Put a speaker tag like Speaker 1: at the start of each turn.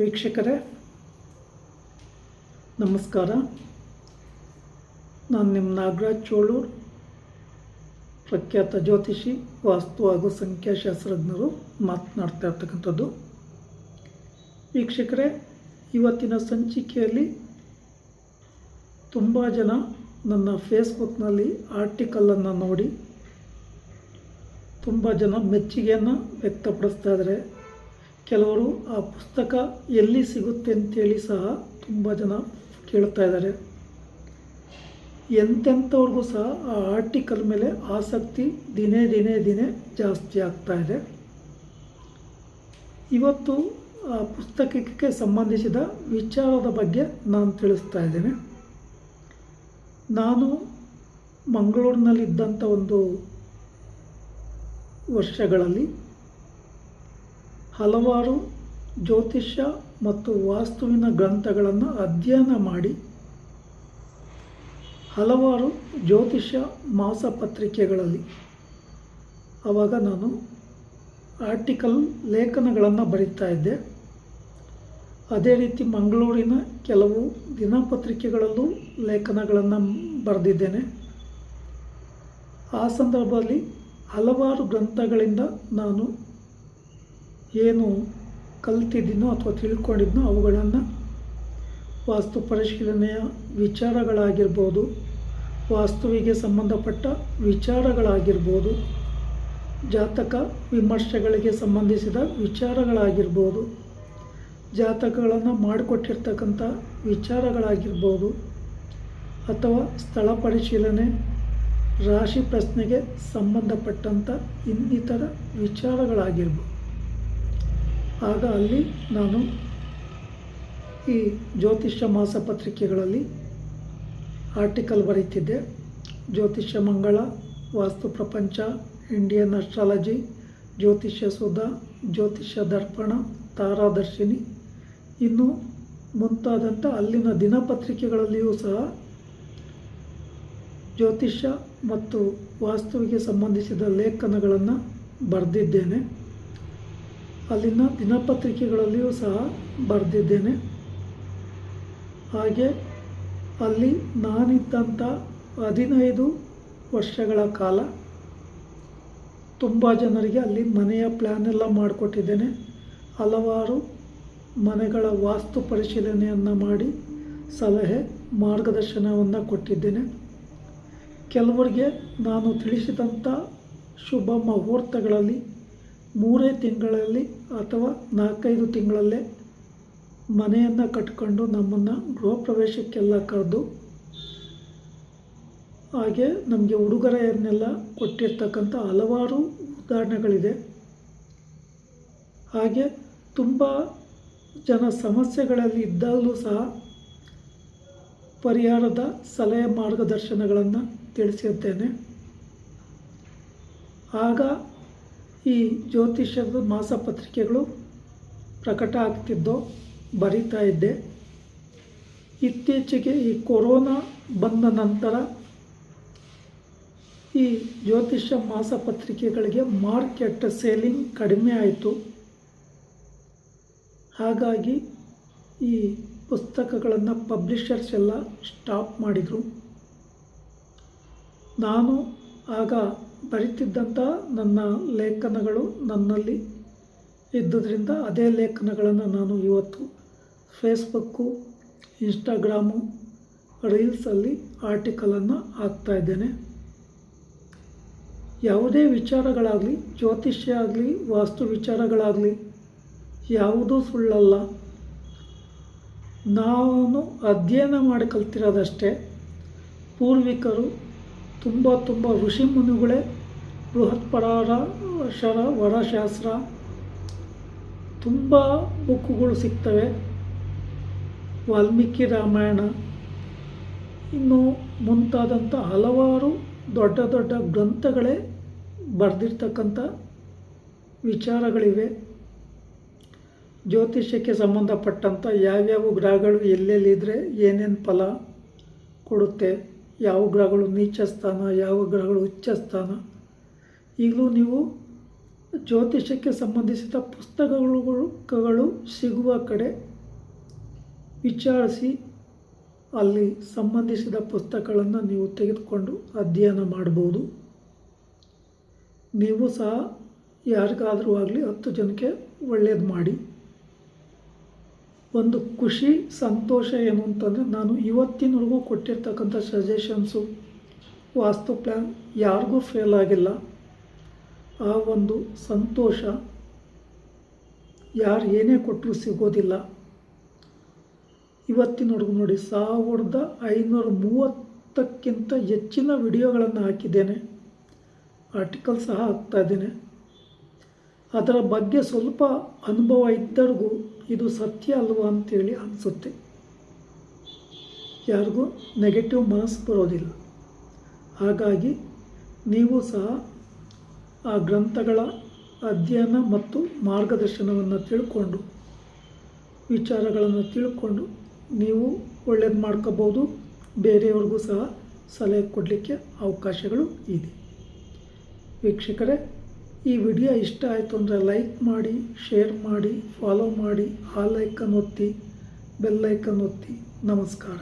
Speaker 1: ವೀಕ್ಷಕರೇ ನಮಸ್ಕಾರ. ನಾನು ನಿಮ್ಮ ನಾಗರಾಜ್ ಚೋಳೂರು, ಪ್ರಖ್ಯಾತ ಜ್ಯೋತಿಷಿ, ವಾಸ್ತು ಹಾಗೂ ಸಂಖ್ಯಾಶಾಸ್ತ್ರಜ್ಞರು ಮಾತನಾಡ್ತಾ ಇರ್ತಕ್ಕಂಥದ್ದು. ವೀಕ್ಷಕರೇ, ಇವತ್ತಿನ ಸಂಚಿಕೆಯಲ್ಲಿ ತುಂಬ ಜನ ನನ್ನ ಫೇಸ್ಬುಕ್ನಲ್ಲಿ ಆರ್ಟಿಕಲನ್ನು ನೋಡಿ ತುಂಬ ಜನ ಮೆಚ್ಚುಗೆಯನ್ನು ವ್ಯಕ್ತಪಡಿಸ್ತಾ ಇದ್ದಾರೆ. ಕೆಲವರು ಆ ಪುಸ್ತಕ ಎಲ್ಲಿ ಸಿಗುತ್ತೆ ಅಂತೇಳಿ ಸಹ ತುಂಬ ಜನ ಕೇಳ್ತಾ ಇದ್ದಾರೆ. ಎಂತೆಂಥವ್ರಿಗೂ ಸಹ ಆ ಆರ್ಟಿಕಲ್ ಮೇಲೆ ಆಸಕ್ತಿ ದಿನೇ ದಿನೇ ದಿನೇ ಜಾಸ್ತಿ ಆಗ್ತಾ ಇದೆ. ಇವತ್ತು ಆ ಪುಸ್ತಕಕ್ಕೆ ಸಂಬಂಧಿಸಿದ ವಿಚಾರದ ಬಗ್ಗೆ ನಾನು ತಿಳಿಸ್ತಾ ಇದ್ದೇನೆ. ನಾನು ಮಂಗಳೂರಿನಲ್ಲಿದ್ದಂಥ ಒಂದು ವರ್ಷಗಳಲ್ಲಿ ಹಲವಾರು ಜ್ಯೋತಿಷ್ಯ ಮತ್ತು ವಾಸ್ತುವಿನ ಗ್ರಂಥಗಳನ್ನು ಅಧ್ಯಯನ ಮಾಡಿ ಹಲವಾರು ಜ್ಯೋತಿಷ್ಯ ಮಾಸಪತ್ರಿಕೆಗಳಲ್ಲಿ ಆವಾಗ ನಾನು ಆರ್ಟಿಕಲ್ ಲೇಖನಗಳನ್ನು ಬರೀತಾ ಇದ್ದೆ. ಅದೇ ರೀತಿ ಮಂಗಳೂರಿನ ಕೆಲವು ದಿನಪತ್ರಿಕೆಗಳಲ್ಲೂ ಲೇಖನಗಳನ್ನು ಬರೆದಿದ್ದೇನೆ. ಆ ಸಂದರ್ಭದಲ್ಲಿ ಹಲವಾರು ಗ್ರಂಥಗಳಿಂದ ನಾನು ಏನು ಕಲ್ತಿದ್ದೀನೋ ಅಥವಾ ತಿಳ್ಕೊಂಡಿದ್ನೋ ಅವುಗಳನ್ನು ವಾಸ್ತು ಪರಿಶೀಲನೆಯ ವಿಚಾರಗಳಾಗಿರ್ಬೋದು, ವಾಸ್ತುವಿಗೆ ಸಂಬಂಧಪಟ್ಟ ವಿಚಾರಗಳಾಗಿರ್ಬೋದು, ಜಾತಕ ವಿಮರ್ಶೆಗಳಿಗೆ ಸಂಬಂಧಿಸಿದ ವಿಚಾರಗಳಾಗಿರ್ಬೋದು, ಜಾತಕಗಳನ್ನು ಮಾಡಿಕೊಟ್ಟಿರ್ತಕ್ಕಂಥ ವಿಚಾರಗಳಾಗಿರ್ಬೋದು, ಅಥವಾ ಸ್ಥಳ ಪರಿಶೀಲನೆ, ರಾಶಿ ಪ್ರಶ್ನೆಗೆ ಸಂಬಂಧಪಟ್ಟಂಥ ಇನ್ನಿತರ ವಿಚಾರಗಳಾಗಿರ್ಬೋದು. ಆಗ ಅಲ್ಲಿ ನಾನು ಈ ಜ್ಯೋತಿಷ್ಯ ಮಾಸಪತ್ರಿಕೆಗಳಲ್ಲಿ ಆರ್ಟಿಕಲ್ ಬರೀತಿದ್ದೆ. ಜ್ಯೋತಿಷ್ಯ ಮಂಗಳ, ವಾಸ್ತು ಪ್ರಪಂಚ, ಇಂಡಿಯನ್ ಅಸ್ಟ್ರಾಲಜಿ, ಜ್ಯೋತಿಷ್ಯ ಸುಧಾ, ಜ್ಯೋತಿಷ್ಯ ದರ್ಪಣ, ತಾರಾದರ್ಶಿನಿ, ಇನ್ನು ಮುಂತಾದಂಥ ಅಲ್ಲಿನ ದಿನಪತ್ರಿಕೆಗಳಲ್ಲಿಯೂ ಸಹ ಜ್ಯೋತಿಷ್ಯ ಮತ್ತು ವಾಸ್ತುವಿಗೆ ಸಂಬಂಧಿಸಿದ ಲೇಖನಗಳನ್ನು ಬರೆದಿದ್ದೇನೆ. ಅಲ್ಲಿನ ದಿನಪತ್ರಿಕೆಗಳಲ್ಲಿಯೂ ಸಹ ಬರೆದಿದ್ದೇನೆ. ಹಾಗೆ ಅಲ್ಲಿ ನಾನಿದ್ದಂಥ 15 ವರ್ಷಗಳ ಕಾಲ ತುಂಬ ಜನರಿಗೆ ಅಲ್ಲಿ ಮನೆಯ ಪ್ಲ್ಯಾನೆಲ್ಲ ಮಾಡಿಕೊಟ್ಟಿದ್ದೇನೆ. ಹಲವಾರು ಮನೆಗಳ ವಾಸ್ತು ಪರಿಶೀಲನೆಯನ್ನು ಮಾಡಿ ಸಲಹೆ ಮಾರ್ಗದರ್ಶನವನ್ನು ಕೊಟ್ಟಿದ್ದೇನೆ. ಕೆಲವರಿಗೆ ನಾನು ತಿಳಿಸಿದಂಥ ಶುಭ ಮುಹೂರ್ತಗಳಲ್ಲಿ 3 ತಿಂಗಳಲ್ಲಿ ಅಥವಾ 4-5 ತಿಂಗಳಲ್ಲೇ ಮನೆಯನ್ನು ಕಟ್ಕೊಂಡು ನಮ್ಮನ್ನು ಗೃಹ ಪ್ರವೇಶಕ್ಕೆಲ್ಲ ಕರೆದು ಹಾಗೆ ನಮಗೆ ಉಡುಗೊರೆಯನ್ನೆಲ್ಲ ಕೊಟ್ಟಿರ್ತಕ್ಕಂಥ ಹಲವಾರು ಉದಾಹರಣೆಗಳಿದೆ. ಹಾಗೆ ತುಂಬ ಜನ ಸಮಸ್ಯೆಗಳಲ್ಲಿ ಇದ್ದಾಗಲೂ ಸಹ ಪರಿಹಾರದ ಸಲಹೆ ಮಾರ್ಗದರ್ಶನಗಳನ್ನು ತಿಳಿಸಿದ್ದೇನೆ. ಆಗ ಈ ಜ್ಯೋತಿಷ್ಯದ ಮಾಸಪತ್ರಿಕೆಗಳು ಪ್ರಕಟ ಆಗ್ತಿದ್ದೋ ಬರಿತಾ ಇದ್ದೆ. ಇತ್ತೀಚೆಗೆ ಈ ಕೊರೋನಾ ಬಂದ ನಂತರ ಈ ಜ್ಯೋತಿಷ್ಯ ಮಾಸಪತ್ರಿಕೆಗಳಿಗೆ ಮಾರ್ಕೆಟ್ ಸೇಲಿಂಗ್ ಕಡಿಮೆ ಆಯಿತು. ಹಾಗಾಗಿ ಈ ಪುಸ್ತಕಗಳನ್ನು ಪಬ್ಲಿಷರ್ಸ್ ಎಲ್ಲ ಸ್ಟಾಪ್ ಮಾಡಿದರು. ನಾನು ಆಗ ಬರೀತಿದ್ದಂಥ ನನ್ನ ಲೇಖನಗಳು ನನ್ನಲ್ಲಿ ಇದ್ದುದರಿಂದ ಅದೇ ಲೇಖನಗಳನ್ನು ನಾನು ಇವತ್ತು ಫೇಸ್ಬುಕ್ಕು, ಇನ್ಸ್ಟಾಗ್ರಾಮು, ರೀಲ್ಸಲ್ಲಿ ಆರ್ಟಿಕಲನ್ನು ಹಾಕ್ತಾಯಿದ್ದೇನೆ. ಯಾವುದೇ ವಿಚಾರಗಳಾಗಲಿ, ಜ್ಯೋತಿಷ್ಯ ಆಗಲಿ, ವಾಸ್ತು ವಿಚಾರಗಳಾಗಲಿ ಯಾವುದೂ ಸುಳ್ಳಲ್ಲ. ನಾನು ಅಧ್ಯಯನ ಮಾಡಿ ಕಲ್ತಿರೋದಷ್ಟೇ. ಪೂರ್ವಿಕರು ತುಂಬ ಋಷಿ ಮುನಿಗಳೇ ಬೃಹತ್ಪರಾಶರ ವರಶಾಸ್ತ್ರ ತುಂಬ ಬುಕ್ಕುಗಳು ಸಿಗ್ತವೆ. ವಾಲ್ಮೀಕಿ ರಾಮಾಯಣ, ಇನ್ನು ಮುಂತಾದಂಥ ಹಲವಾರು ದೊಡ್ಡ ದೊಡ್ಡ ಗ್ರಂಥಗಳೇ ಬರೆದಿರ್ತಕ್ಕಂಥ ವಿಚಾರಗಳಿವೆ. ಜ್ಯೋತಿಷ್ಯಕ್ಕೆ ಸಂಬಂಧಪಟ್ಟಂಥ ಯಾವ್ಯಾವ ಗ್ರಹಗಳು ಎಲ್ಲೆಲ್ಲಿದ್ದರೆ ಏನೇನು ಫಲ ಕೊಡುತ್ತೆ, ಯಾವ ಗ್ರಹಗಳು ನೀಚ ಸ್ಥಾನ, ಯಾವ ಗ್ರಹಗಳು ಉಚ್ಚ ಸ್ಥಾನ, ಈಗಲೂ ನೀವು ಜ್ಯೋತಿಷಕ್ಕೆ ಸಂಬಂಧಿಸಿದ ಪುಸ್ತಕಗಳು ಸಿಗುವ ಕಡೆ ವಿಚಾರಿಸಿ ಅಲ್ಲಿ ಸಂಬಂಧಿಸಿದ ಪುಸ್ತಕಗಳನ್ನು ನೀವು ತೆಗೆದುಕೊಂಡು ಅಧ್ಯಯನ ಮಾಡ್ಬೋದು. ನೀವು ಸಹ ಯಾರಿಗಾದರೂ ಆಗಲಿ 10 ಜನಕ್ಕೆ ಒಳ್ಳೆಯದು ಮಾಡಿ. ಒಂದು ಖುಷಿ ಸಂತೋಷ ಏನು ಅಂತಂದರೆ, ನಾನು ಇವತ್ತಿನವರೆಗೂ ಕೊಟ್ಟಿರ್ತಕ್ಕಂಥ ಸಜೆಷನ್ಸು ವಾಸ್ತು ಪ್ಲ್ಯಾನ್ ಯಾರಿಗೂ ಫೇಲ್ ಆಗಿಲ್ಲ. ಆ ಒಂದು ಸಂತೋಷ ಯಾರು ಏನೇ ಕೊಟ್ಟರೂ ಸಿಗೋದಿಲ್ಲ. ಇವತ್ತಿನವರೆಗೂ ನೋಡಿ 1530ಕ್ಕಿಂತ ಹೆಚ್ಚಿನ ವಿಡಿಯೋಗಳನ್ನು ಹಾಕಿದ್ದೇನೆ, ಆರ್ಟಿಕಲ್ ಸಹ ಹಾಕ್ತಾ ಇದ್ದೇನೆ. ಅದರ ಬಗ್ಗೆ ಸ್ವಲ್ಪ ಅನುಭವ ಇದ್ದರಿಗೂ ಇದು ಸತ್ಯ ಅಲ್ವಾ ಅಂತೇಳಿ ಅನಿಸುತ್ತೆ. ಯಾರಿಗೂ ನೆಗೆಟಿವ್ ಮನಸ್ಸು ಬರೋದಿಲ್ಲ. ಹಾಗಾಗಿ ನೀವು ಸಹ ಆ ಗ್ರಂಥಗಳ ಅಧ್ಯಯನ ಮತ್ತು ಮಾರ್ಗದರ್ಶನವನ್ನು ತಿಳ್ಕೊಂಡು ವಿಚಾರಗಳನ್ನು ತಿಳ್ಕೊಂಡು ನೀವು ಒಳ್ಳೇದು ಮಾಡ್ಕೋಬೋದು. ಬೇರೆಯವ್ರಿಗೂ ಸಹ ಸಲಹೆ ಕೊಡಲಿಕ್ಕೆ ಅವಕಾಶಗಳು ಇದೆ. ವೀಕ್ಷಕರೇ, ಈ ವಿಡಿಯೋ ಇಷ್ಟ ಆಯಿತು ಅಂದರೆ ಲೈಕ್ ಮಾಡಿ, ಶೇರ್ ಮಾಡಿ, ಫಾಲೋ ಮಾಡಿ, ಆಲ್ ಐಕನ್ ಒತ್ತಿ, ಬೆಲ್ ಐಕನ್ ಒತ್ತಿ. ನಮಸ್ಕಾರ.